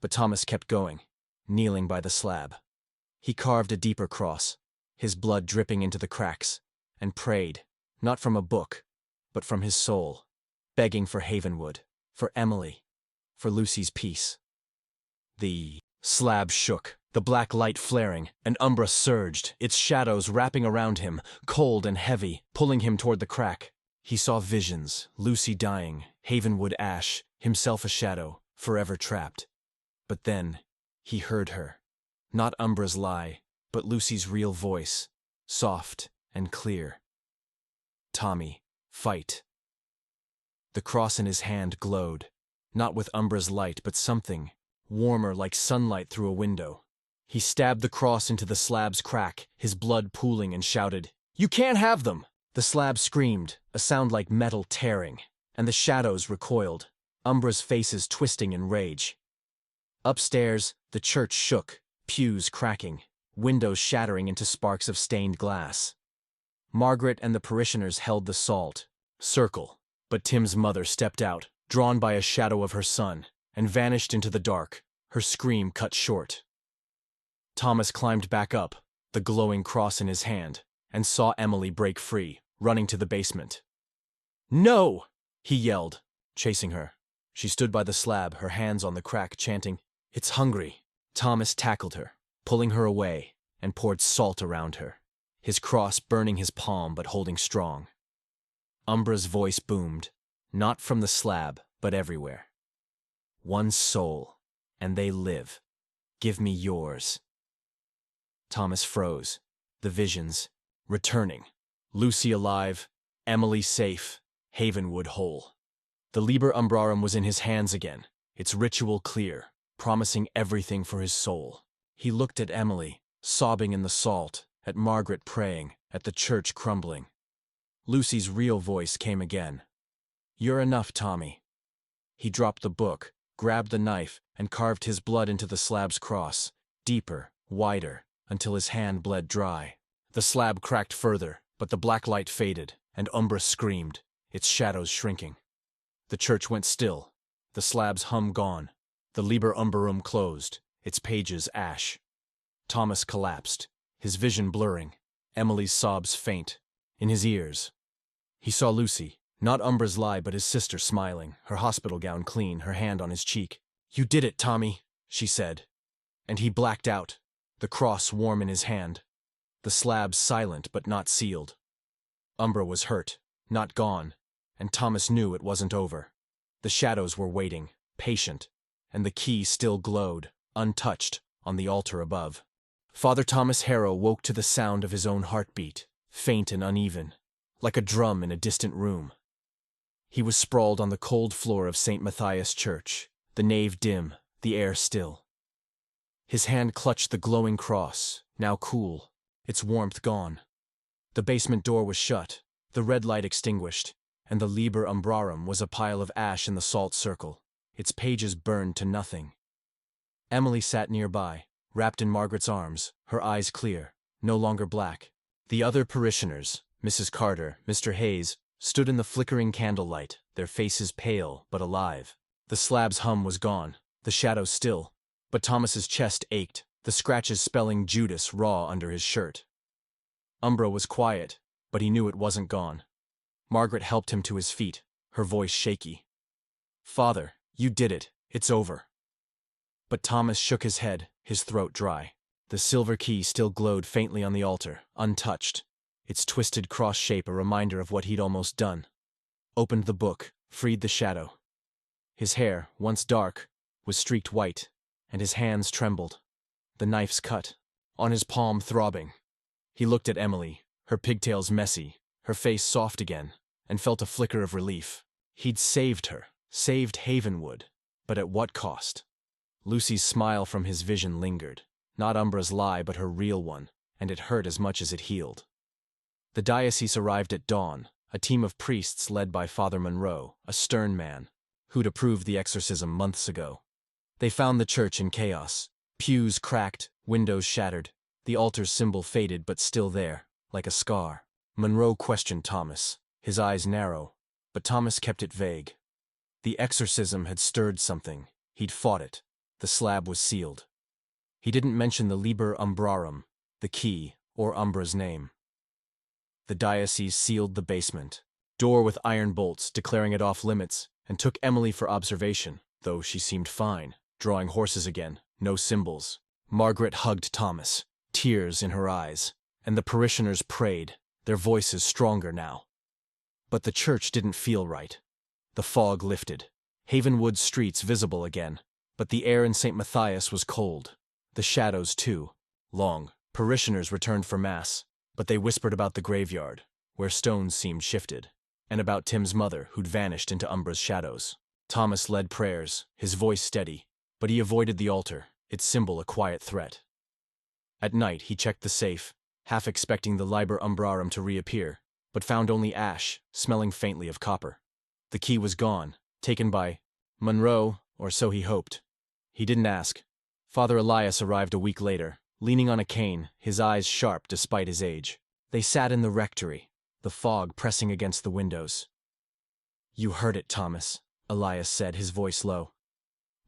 But Thomas kept going, kneeling by the slab. He carved a deeper cross, his blood dripping into the cracks, and prayed, not from a book, but from his soul, begging for Havenwood, for Emily, for Lucy's peace. The slab shook, the black light flaring, and Umbra surged, its shadows wrapping around him, cold and heavy, pulling him toward the crack. He saw visions, Lucy dying, Havenwood ash, himself a shadow, forever trapped. But then, he heard her. Not Umbra's lie, but Lucy's real voice, soft and clear. "Tommy, fight." The cross in his hand glowed, not with Umbra's light, but something, warmer like sunlight through a window. He stabbed the cross into the slab's crack, his blood pooling, and shouted, "You can't have them!" The slab screamed, a sound like metal tearing, and the shadows recoiled. Umbra's faces twisting in rage. Upstairs, the church shook, pews cracking, windows shattering into sparks of stained glass. Margaret and the parishioners held the salt circle, but Tim's mother stepped out, drawn by a shadow of her son, and vanished into the dark, her scream cut short. Thomas climbed back up, the glowing cross in his hand, and saw Emily break free, running to the basement. "No!" he yelled, chasing her. She stood by the slab, her hands on the crack, chanting, "It's hungry." Thomas tackled her, pulling her away, and poured salt around her, his cross burning his palm but holding strong. Umbra's voice boomed, not from the slab, but everywhere. "One soul, and they live. Give me yours." Thomas froze, the visions returning. Lucy alive, Emily safe, Havenwood whole. The Liber Umbrarum was in his hands again, its ritual clear, promising everything for his soul. He looked at Emily, sobbing in the salt, at Margaret praying, at the church crumbling. Lucy's real voice came again. "You're enough, Tommy." He dropped the book, grabbed the knife, and carved his blood into the slab's cross, deeper, wider, until his hand bled dry. The slab cracked further, but the black light faded, and Umbra screamed, its shadows shrinking. The church went still, the slab's hum gone, the Liber Umbrarum closed, its pages ash. Thomas collapsed, his vision blurring, Emily's sobs faint, in his ears. He saw Lucy, not Umbra's lie but his sister, smiling, her hospital gown clean, her hand on his cheek. "You did it, Tommy," she said. And he blacked out, the cross warm in his hand, the slab silent but not sealed. Umbra was hurt, not gone, and Thomas knew it wasn't over. The shadows were waiting, patient, and the key still glowed, untouched, on the altar above. Father Thomas Harrow woke to the sound of his own heartbeat, faint and uneven, like a drum in a distant room. He was sprawled on the cold floor of St. Matthias Church, the nave dim, the air still. His hand clutched the glowing cross, now cool, its warmth gone. The basement door was shut, the red light extinguished, and the Liber Umbrarum was a pile of ash in the salt circle, its pages burned to nothing. Emily sat nearby, wrapped in Margaret's arms, her eyes clear, no longer black. The other parishioners, Mrs. Carter, Mr. Hayes, stood in the flickering candlelight, their faces pale but alive. The slab's hum was gone, the shadows still, but Thomas's chest ached, the scratches spelling Judas raw under his shirt. Umbra was quiet, but he knew it wasn't gone. Margaret helped him to his feet, her voice shaky. "Father, you did it, it's over." But Thomas shook his head, his throat dry. The silver key still glowed faintly on the altar, untouched, its twisted cross shape a reminder of what he'd almost done. Opened the book, freed the shadow. His hair, once dark, was streaked white, and his hands trembled. The knife's cut, on his palm throbbing. He looked at Emily, her pigtails messy, her face soft again, and felt a flicker of relief. He'd saved her, saved Havenwood, but at what cost? Lucy's smile from his vision lingered, not Umbra's lie but her real one, and it hurt as much as it healed. The diocese arrived at dawn, a team of priests led by Father Monroe, a stern man, who'd approved the exorcism months ago. They found the church in chaos, pews cracked, windows shattered, the altar's symbol faded but still there, like a scar. Monroe questioned Thomas, his eyes narrow, but Thomas kept it vague. The exorcism had stirred something, he'd fought it, the slab was sealed. He didn't mention the Liber Umbrarum, the key, or Umbra's name. The diocese sealed the basement, door with iron bolts, declaring it off limits, and took Emily for observation, though she seemed fine, drawing horses again, no symbols. Margaret hugged Thomas, tears in her eyes, and the parishioners prayed, their voices stronger now. But the church didn't feel right. The fog lifted, Havenwood's streets visible again, but the air in St. Matthias was cold. The shadows, too, long. Parishioners returned for Mass, but they whispered about the graveyard, where stones seemed shifted, and about Tim's mother, who'd vanished into Umbra's shadows. Thomas led prayers, his voice steady, but he avoided the altar, its symbol a quiet threat. At night he checked the safe, half expecting the Liber Umbrarum to reappear, but found only ash, smelling faintly of copper. The key was gone, taken by Monroe, or so he hoped. He didn't ask. Father Elias arrived a week later, leaning on a cane, his eyes sharp despite his age. They sat in the rectory, the fog pressing against the windows. "You heard it, Thomas," Elias said, his voice low.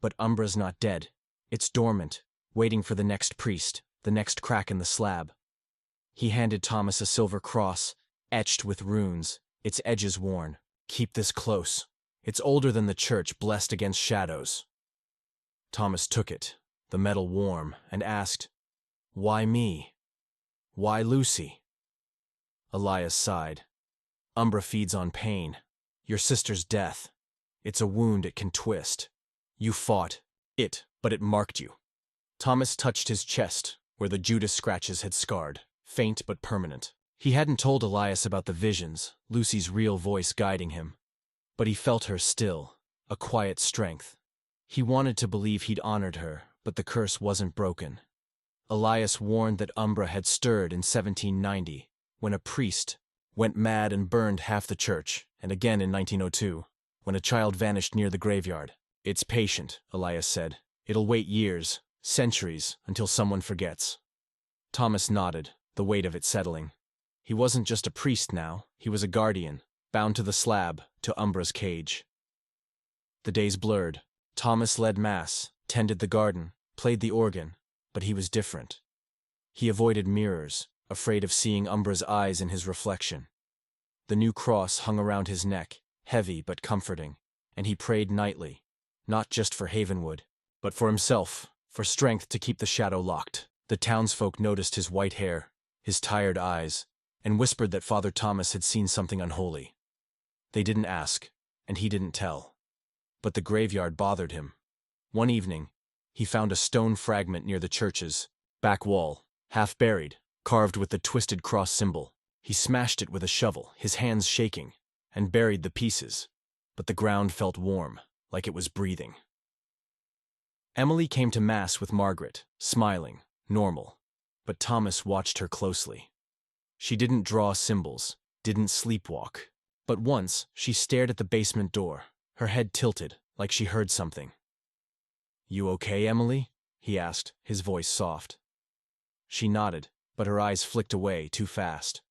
"But Umbra's not dead. It's dormant, waiting for the next priest, the next crack in the slab." He handed Thomas a silver cross, etched with runes, its edges worn. "Keep this close. It's older than the church, blessed against shadows." Thomas took it, the metal warm, and asked, "Why me? Why Lucy?" Elias sighed. "Umbra feeds on pain. Your sister's death. It's a wound it can twist. You fought it, but it marked you." Thomas touched his chest, where the Judas scratches had scarred, faint but permanent. He hadn't told Elias about the visions, Lucy's real voice guiding him. But he felt her still, a quiet strength. He wanted to believe he'd honored her, but the curse wasn't broken. Elias warned that Umbra had stirred in 1790, when a priest went mad and burned half the church, and again in 1902, when a child vanished near the graveyard. "It's patient," Elias said. "It'll wait years, centuries, until someone forgets." Thomas nodded, the weight of it settling. He wasn't just a priest now, he was a guardian, bound to the slab, to Umbra's cage. The days blurred. Thomas led mass, tended the garden, played the organ, but he was different. He avoided mirrors, afraid of seeing Umbra's eyes in his reflection. The new cross hung around his neck, heavy but comforting, and he prayed nightly, not just for Havenwood, but for himself, for strength to keep the shadow locked. The townsfolk noticed his white hair, his tired eyes, and whispered that Father Thomas had seen something unholy. They didn't ask, and he didn't tell. But the graveyard bothered him. One evening, he found a stone fragment near the church's back wall, half buried, carved with the twisted cross symbol. He smashed it with a shovel, his hands shaking, and buried the pieces. But the ground felt warm, like it was breathing. Emily came to Mass with Margaret, smiling, normal. But Thomas watched her closely. She didn't draw symbols, didn't sleepwalk. But once, she stared at the basement door, her head tilted, like she heard something. "You okay, Emily?" he asked, his voice soft. She nodded, but her eyes flicked away too fast.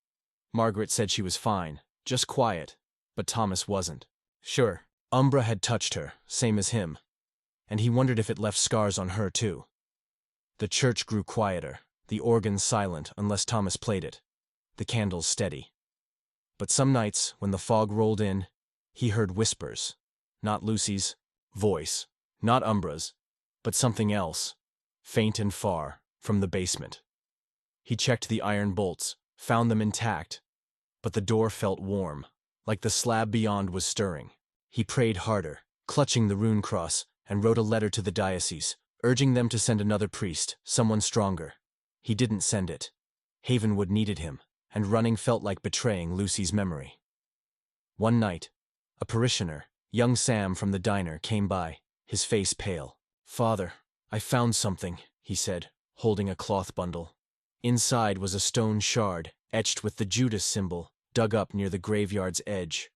Margaret said she was fine, just quiet, but Thomas wasn't. Sure, Umbra had touched her, same as him, and he wondered if it left scars on her too. The church grew quieter, the organ silent unless Thomas played it, the candles steady. But some nights, when the fog rolled in, he heard whispers. Not Lucy's voice, not Umbra's, but something else, faint and far, from the basement. He checked the iron bolts, found them intact, but the door felt warm, like the slab beyond was stirring. He prayed harder, clutching the rune cross, and wrote a letter to the diocese, urging them to send another priest, someone stronger. He didn't send it. Havenwood needed him, and running felt like betraying Lucy's memory. One night, a parishioner, young Sam from the diner, came by, his face pale. "Father, I found something," he said, holding a cloth bundle. Inside was a stone shard, etched with the Judas symbol, dug up near the graveyard's edge.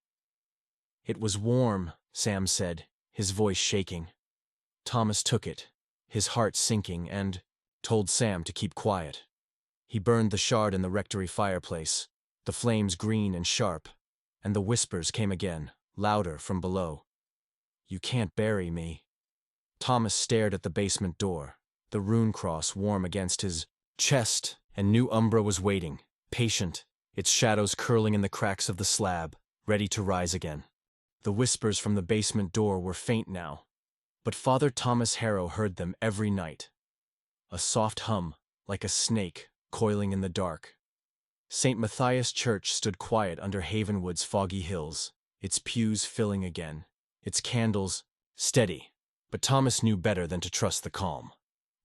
"It was warm," Sam said, his voice shaking. Thomas took it, his heart sinking, and told Sam to keep quiet. He burned the shard in the rectory fireplace, the flames green and sharp, and the whispers came again, louder from below. "You can't bury me." Thomas stared at the basement door, the rune cross warm against his chest, and knew Umbra was waiting, patient, its shadows curling in the cracks of the slab, ready to rise again. The whispers from the basement door were faint now, but Father Thomas Harrow heard them every night. A soft hum, like a snake, coiling in the dark. St. Matthias Church stood quiet under Havenwood's foggy hills, its pews filling again, its candles steady, but Thomas knew better than to trust the calm.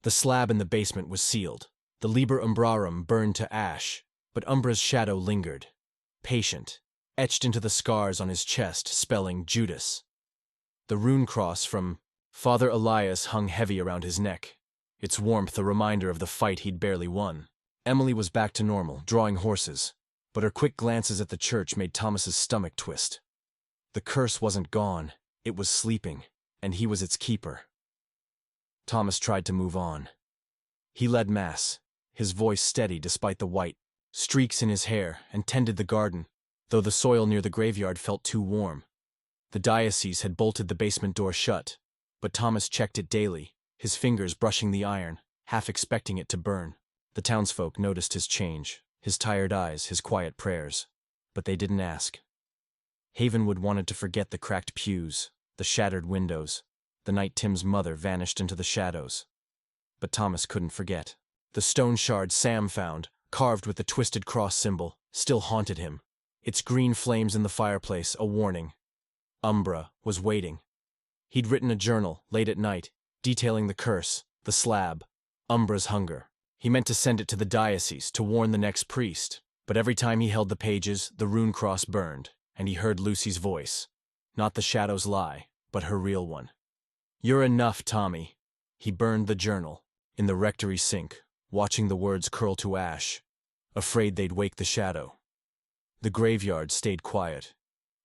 The slab in the basement was sealed, the Liber Umbrarum burned to ash, but Umbra's shadow lingered, patient, etched into the scars on his chest, spelling Judas. The rune cross from Father Elias hung heavy around his neck, its warmth a reminder of the fight he'd barely won. Emily was back to normal, drawing horses, but her quick glances at the church made Thomas's stomach twist. The curse wasn't gone, it was sleeping, and he was its keeper. Thomas tried to move on. He led Mass, his voice steady despite the white streaks in his hair, and tended the garden, though the soil near the graveyard felt too warm. The diocese had bolted the basement door shut, but Thomas checked it daily, his fingers brushing the iron, half expecting it to burn. The townsfolk noticed his change, his tired eyes, his quiet prayers, but they didn't ask. Havenwood wanted to forget the cracked pews, the shattered windows, the night Tim's mother vanished into the shadows. But Thomas couldn't forget. The stone shard Sam found, carved with the twisted cross symbol, still haunted him. Its green flames in the fireplace, a warning. Umbra was waiting. He'd written a journal, late at night, detailing the curse, the slab, Umbra's hunger. He meant to send it to the diocese to warn the next priest, but every time he held the pages, the rune cross burned, and he heard Lucy's voice. Not the shadow's lie, but her real one. "You're enough, Tommy." He burned the journal, in the rectory sink, watching the words curl to ash, afraid they'd wake the shadow. The graveyard stayed quiet,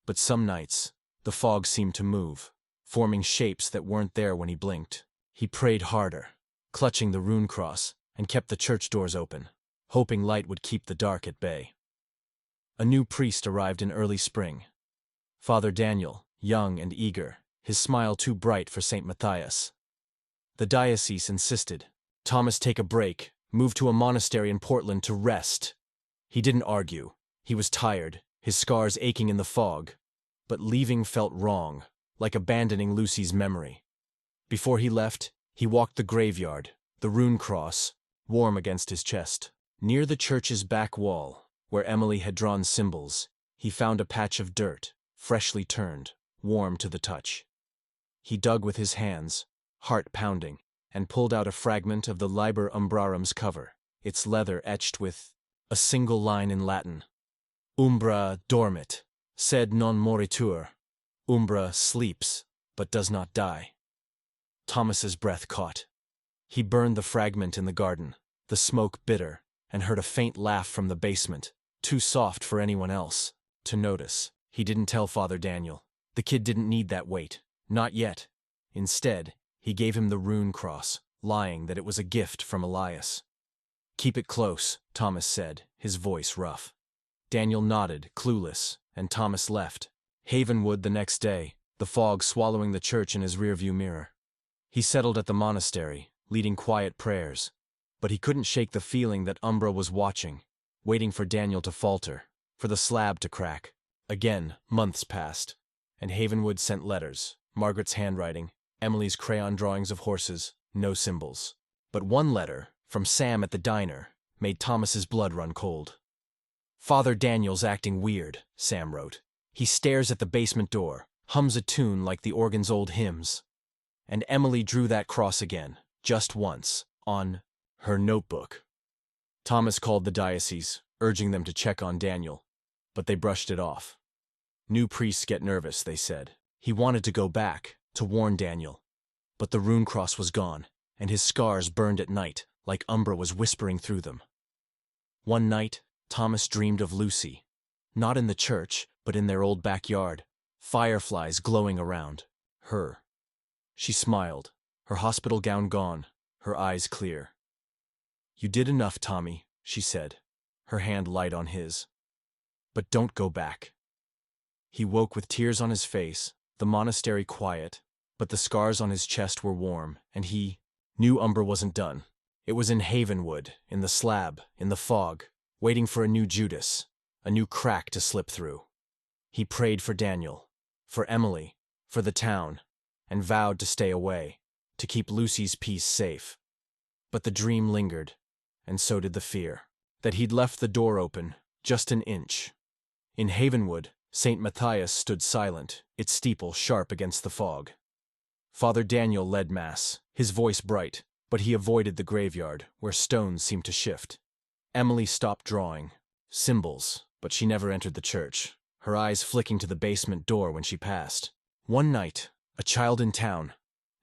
but some nights, the fog seemed to move, forming shapes that weren't there when he blinked. He prayed harder, clutching the rune cross, and kept the church doors open, hoping light would keep the dark at bay. A new priest arrived in early spring. Father Daniel, young and eager, his smile too bright for St. Matthias. The diocese insisted. Thomas take a break, move to a monastery in Portland to rest. He didn't argue. He was tired, his scars aching in the fog. But leaving felt wrong, like abandoning Lucy's memory. Before he left, he walked the graveyard, the rune cross, warm against his chest. Near the church's back wall, where Emily had drawn symbols, he found a patch of dirt, freshly turned, warm to the touch. He dug with his hands, heart pounding, and pulled out a fragment of the Liber Umbrarum's cover, its leather etched with a single line in Latin. Umbra dormit, sed non moritur. Umbra sleeps, but does not die. Thomas's breath caught. He burned the fragment in the garden, the smoke bitter, and heard a faint laugh from the basement, too soft for anyone else to notice. He didn't tell Father Daniel. The kid didn't need that weight, not yet. Instead, he gave him the rune cross, lying that it was a gift from Elias. "Keep it close," Thomas said, his voice rough. Daniel nodded, clueless, and Thomas left. Havenwood the next day, the fog swallowing the church in his rearview mirror. He settled at the monastery, leading quiet prayers, but he couldn't shake the feeling that Umbra was watching, waiting for Daniel to falter, for the slab to crack. Again, months passed, and Havenwood sent letters, Margaret's handwriting, Emily's crayon drawings of horses, no symbols. But one letter, from Sam at the diner, made Thomas's blood run cold. "Father Daniel's acting weird," Sam wrote. "He stares at the basement door, hums a tune like the organ's old hymns." And Emily drew that cross again, just once, on her notebook. Thomas called the diocese, urging them to check on Daniel, but they brushed it off. "New priests get nervous," they said. He wanted to go back, to warn Daniel, but the rune cross was gone, and his scars burned at night, like Umbra was whispering through them. One night, Thomas dreamed of Lucy, not in the church, but in their old backyard, fireflies glowing around her. She smiled, her hospital gown gone, her eyes clear. "You did enough, Tommy," she said, her hand light on his. "But don't go back." He woke with tears on his face, the monastery quiet, but the scars on his chest were warm, and he knew Umbra wasn't done. It was in Havenwood, in the slab, in the fog, waiting for a new Judas, a new crack to slip through. He prayed for Daniel, for Emily, for the town, and vowed to stay away, to keep Lucy's peace safe. But the dream lingered, and so did the fear, that he'd left the door open, just an inch. In Havenwood, St. Matthias stood silent, its steeple sharp against the fog. Father Daniel led Mass, his voice bright, but he avoided the graveyard, where stones seemed to shift. Emily stopped drawing, symbols, but she never entered the church, her eyes flicking to the basement door when she passed. One night, a child in town,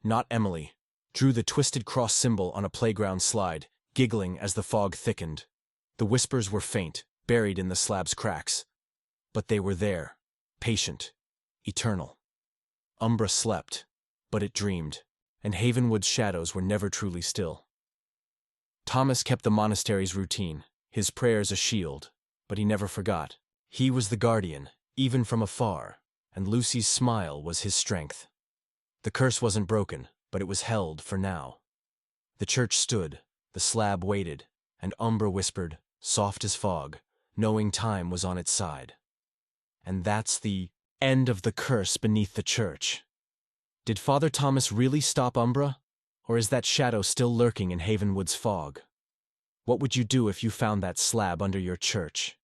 not Emily, drew the twisted cross symbol on a playground slide, giggling as the fog thickened. The whispers were faint, buried in the slab's cracks. But they were there, patient, eternal. Umbra slept, But it dreamed, and Havenwood's shadows were never truly still. Thomas kept the monastery's routine, his prayers a shield, but he never forgot. He was the guardian, even from afar, and Lucy's smile was his strength. The curse wasn't broken, but it was held for now. The church stood, the slab waited, and Umbra whispered, soft as fog, knowing time was on its side. And that's the end of the curse beneath the church. Did Father Thomas really stop Umbra? Or is that shadow still lurking in Havenwood's fog? What would you do if you found that slab under your church?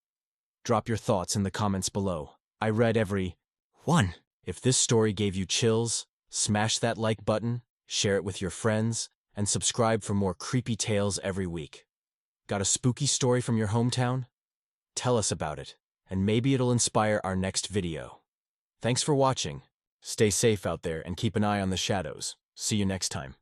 Drop your thoughts in the comments below. I read every one. If this story gave you chills, smash that like button, share it with your friends, and subscribe for more creepy tales every week. Got a spooky story from your hometown? Tell us about it, and maybe it'll inspire our next video. Thanks for watching. Stay safe out there and keep an eye on the shadows. See you next time.